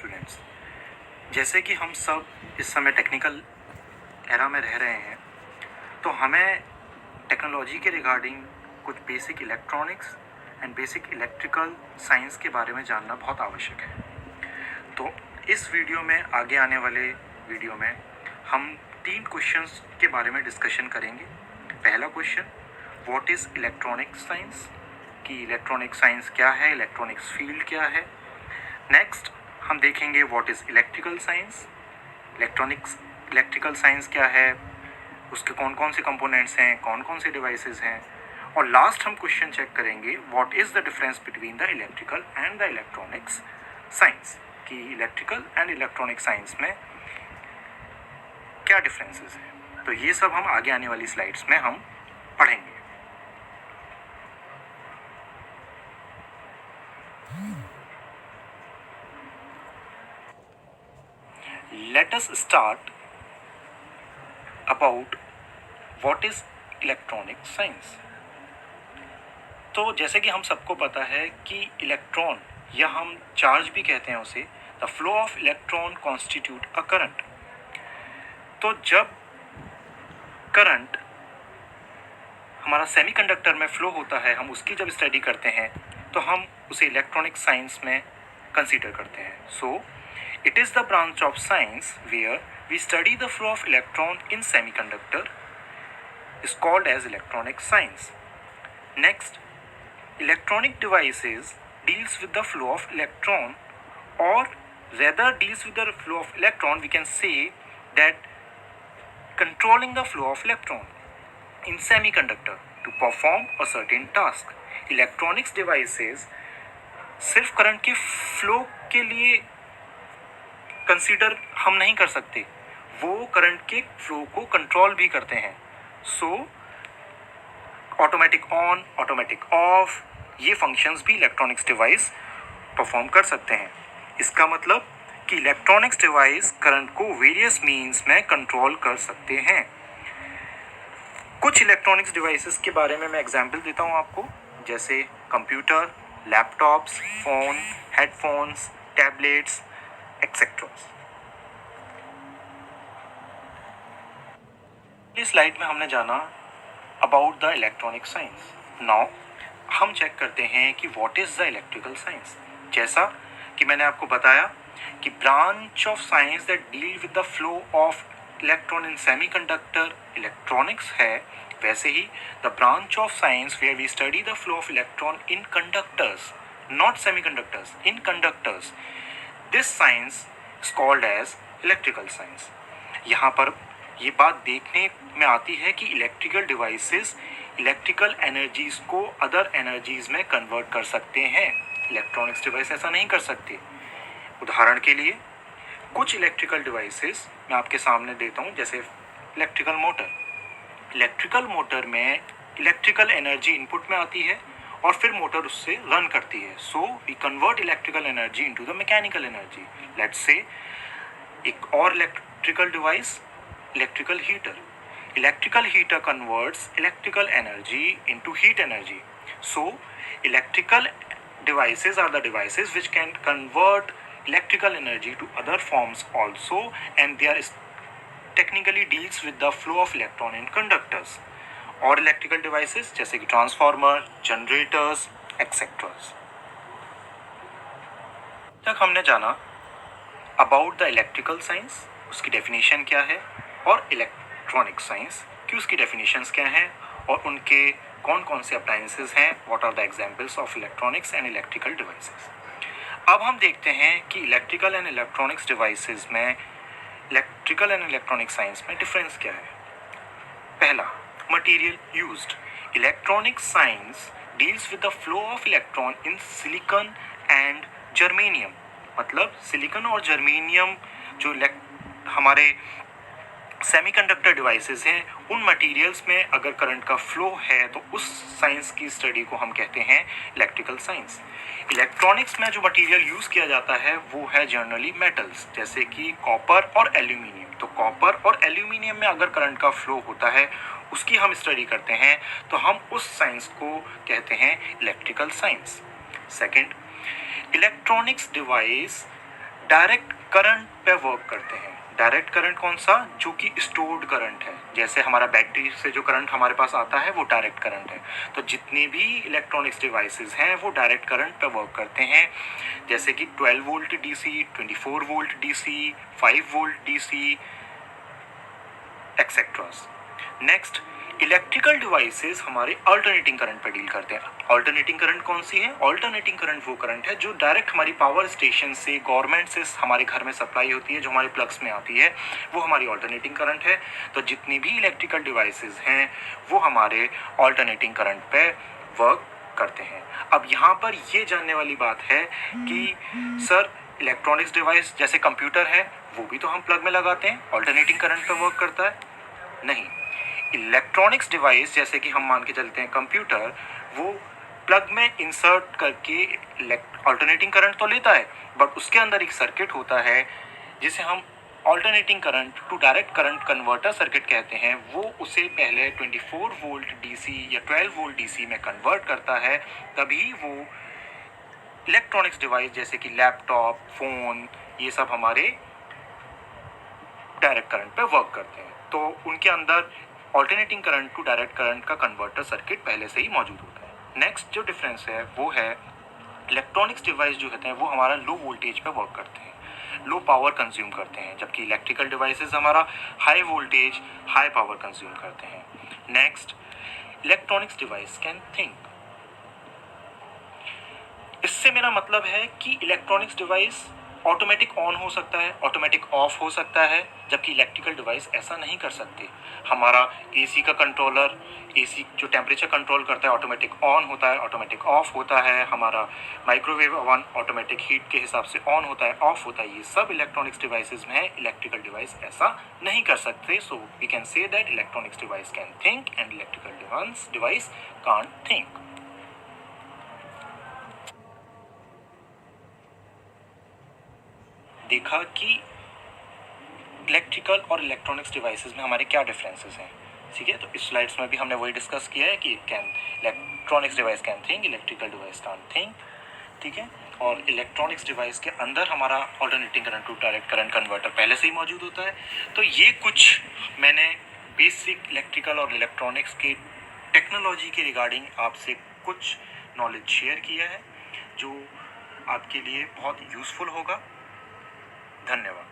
Students, जैसे कि हम सब इस समय टेक्निकल एरा में रह रहे हैं, तो हमें टेक्नोलॉजी के रिगार्डिंग कुछ basic electronics and basic electrical science के बारे में जानना बहुत आवश्यक है। तो इस वीडियो में, आगे आने वाले वीडियो में, हम 3 क्वेश्चंस के बारे में डिस्कशन करेंगे। पहला question, what is electronic science, कि इलेक्ट्रॉनिक साइंस क्या है, इलेक्ट्रॉनिक्स फील्ड क्या है। नेक्स्ट हम देखेंगे what is electrical science, electrical science क्या है, उसके कौन कौन से कंपोनेंट्स हैं, कौन कौन से डिवाइसेस हैं। और लास्ट हम क्वेश्चन चेक करेंगे what is the difference between the electrical and the electronics science, कि इलेक्ट्रिकल एंड इलेक्ट्रॉनिक साइंस में क्या डिफरेंसेस हैं। तो ये सब हम आगे आने वाली स्लाइड्स में हम पढ़ेंगे। Let us start about what is electronic science। तो जैसे कि हम सबको पता है कि इलेक्ट्रॉन, या हम चार्ज भी कहते हैं उसे, the flow of electron constitute a current. तो जब करंट हमारा सेमीकंडक्टर में फ्लो होता है, हम उसकी जब स्टडी करते हैं तो हम उसे इलेक्ट्रॉनिक साइंस में कंसीडर करते हैं। सो it is the branch of science where we study the flow of electron in semiconductor is called as electronic science. Next, electronic devices deals with the flow of electron, or rather deals with the flow of electron, we can say that controlling the flow of electron in semiconductor to perform a certain task. Electronics devices सिर्फ current के flow के लिए consider हम नहीं कर सकते, वो current के फ्लो को कंट्रोल भी करते हैं। सो ऑटोमेटिक ऑन, ऑटोमेटिक ऑफ, ये फंक्शंस भी इलेक्ट्रॉनिक्स डिवाइस परफॉर्म कर सकते हैं। इसका मतलब कि इलेक्ट्रॉनिक्स डिवाइस करंट को वेरियस मीन्स में कंट्रोल कर सकते हैं। कुछ इलेक्ट्रॉनिक्स डिवाइसेस के बारे में मैं एग्जांपल देता हूँ आपको, जैसे computer, laptops, phone, headphones, tablets, etcetera. इस स्लाइड में हमने जाना about the electronic science. Now हम चेक करते हैं कि what is the electrical science. जैसा कि मैंने आपको बताया कि branch of science that deal with the flow of electron in semiconductor electronics है, वैसे ही the branch of science where we study the flow of electron in conductors, not semiconductors, in conductors, this science is called as electrical science. यहाँ पर ये बात देखने में आती है कि इलेक्ट्रिकल डिवाइसेस इलेक्ट्रिकल एनर्जीज को अदर एनर्जीज में कन्वर्ट कर सकते हैं। इलेक्ट्रॉनिक्स डिवाइस ऐसा नहीं कर सकते। उदाहरण के लिए कुछ इलेक्ट्रिकल डिवाइसेस मैं आपके सामने देता हूँ, जैसे इलेक्ट्रिकल मोटर। इलेक्ट्रिकल मोटर में इलेक्ट्रिकल एनर्जी इनपुट में आती है और फिर मोटर उससे रन करती है। So we convert electrical energy into the mechanical energy. Let's say एक और electrical device, electrical heater. Electrical heater converts electrical energy into heat energy. So electrical devices are the devices which can convert electrical energy to other forms also, and they are technically deals with the flow of electron in conductors। और electrical devices जैसे कि transformer, generators, etcetera. तक हमने जाना about the electrical science, उसकी definition क्या है, और इलेक्ट्रॉनिक साइंस की उसकी डेफिनेशंस क्या हैं, और उनके कौन कौन से अप्लायंसेस हैं, what are the examples of electronics and electrical devices. अब हम देखते हैं कि इलेक्ट्रिकल एंड इलेक्ट्रॉनिक्स डिवाइसेस में, इलेक्ट्रिकल एंड इलेक्ट्रॉनिक साइंस में डिफरेंस क्या है। पहला, material used. Electronic science deals with the flow of electron in silicon and germanium. मतलब सिलिकॉन और जर्मेनियम जो हमारे सेमीकंडक्टर डिवाइसेस हैं, उन मटेरियल्स में अगर करंट का फ्लो है तो उस साइंस की स्टडी को हम कहते हैं इलेक्ट्रिकल साइंस। इलेक्ट्रॉनिक्स में जो मटेरियल यूज़ किया जाता है वो है जनरली मेटल्स, जैसे कि कॉपर और एल्यूमिनियम। तो कॉपर और एल्यूमिनियम में अगर करंट का फ्लो होता है, उसकी हम स्टडी करते हैं, तो हम उस साइंस को कहते हैं electrical science. Second, electronics device direct current पे वर्क करते हैं। डायरेक्ट करंट कौन सा? जो कि स्टोर्ड करंट है। जैसे हमारा बैटरी से जो करंट हमारे पास आता है वो डायरेक्ट करंट है। तो जितने भी इलेक्ट्रॉनिक्स डिवाइसेस हैं वो डायरेक्ट करंट पे वर्क करते हैं, जैसे कि 12 volt DC, 24 volt DC, 5 volt DC etceteras. Next, electrical devices हमारे अल्टरनेटिंग करंट पर डील करते हैं। अल्टरनेटिंग करंट कौन सी है? अल्टरनेटिंग करंट वो करंट है जो डायरेक्ट हमारी पावर स्टेशन से, गवर्नमेंट से हमारे घर में सप्लाई होती है, जो हमारे प्लग्स में आती है, वो हमारी अल्टरनेटिंग करंट है। तो जितनी भी इलेक्ट्रिकल डिवाइसेस हैं वो हमारे अल्टरनेटिंग करंट पे वर्क करते हैं। अब यहाँ पर ये जानने वाली बात है कि सर इलेक्ट्रॉनिक्स डिवाइस जैसे कंप्यूटर है वो भी तो हम प्लग में लगाते हैं, अल्टरनेटिंग करंट पे वर्क करता है? नहीं, इलेक्ट्रॉनिक्स डिवाइस जैसे कि हम मान के चलते हैं कंप्यूटर, वो प्लग में इंसर्ट करके अल्टरनेटिंग करंट तो लेता है, बट उसके अंदर एक सर्किट होता है जिसे हम alternating current to direct current converter circuit कहते हैं। वो उसे पहले 24 वोल्ट डीसी या 12 वोल्ट डीसी में कन्वर्ट करता है, तभी वो इलेक्ट्रॉनिक्स डिवाइस जैसे कि लैपटॉप, फोन, ये सब हमारे डायरेक्ट करंट पे वर्क करते हैं। तो उनके अंदर alternating current to direct current का कन्वर्टर सर्किट पहले से ही मौजूद होता है। नेक्स्ट जो डिफरेंस है वो है इलेक्ट्रॉनिक्स डिवाइस जो होते हैं वो हमारा लो वोल्टेज पे वर्क करते हैं, लो पावर कंज्यूम करते हैं, जबकि इलेक्ट्रिकल डिवाइसेस हमारा high voltage, high power consume करते हैं। Next, electronics device can think. इससे मेरा मतलब है कि इलेक्ट्रॉनिक्स डिवाइस ऑटोमेटिक ऑन हो सकता है, ऑटोमेटिक ऑफ हो सकता है, जबकि इलेक्ट्रिकल डिवाइस ऐसा नहीं कर सकते। हमारा एसी का कंट्रोलर, एसी जो टेम्परेचर कंट्रोल करता है, ऑटोमेटिक ऑन होता है, ऑटोमेटिक ऑफ होता है। हमारा माइक्रोवेव ओवन ऑटोमेटिक हीट के हिसाब से ऑन होता है, ऑफ होता है। ये सब इलेक्ट्रॉनिक्स डिवाइसेज में है, इलेक्ट्रिकल डिवाइस ऐसा नहीं कर सकते। So we can say that electronics device can think and electrical device can't think. देखा कि इलेक्ट्रिकल और इलेक्ट्रॉनिक्स डिवाइसेस में हमारे क्या डिफरेंसेस हैं, ठीक है। तो इस स्लाइड्स में भी हमने वही डिस्कस किया है कि electronics device can think, electrical device can't think, ठीक है। और इलेक्ट्रॉनिक्स डिवाइस के अंदर हमारा alternating current to direct current converter पहले से ही मौजूद होता है। तो ये कुछ मैंने बेसिक इलेक्ट्रिकल और इलेक्ट्रॉनिक्स के टेक्नोलॉजी के रिगार्डिंग आपसे कुछ नॉलेज शेयर किया है, जो आपके लिए बहुत यूज़फुल होगा। धन्यवाद।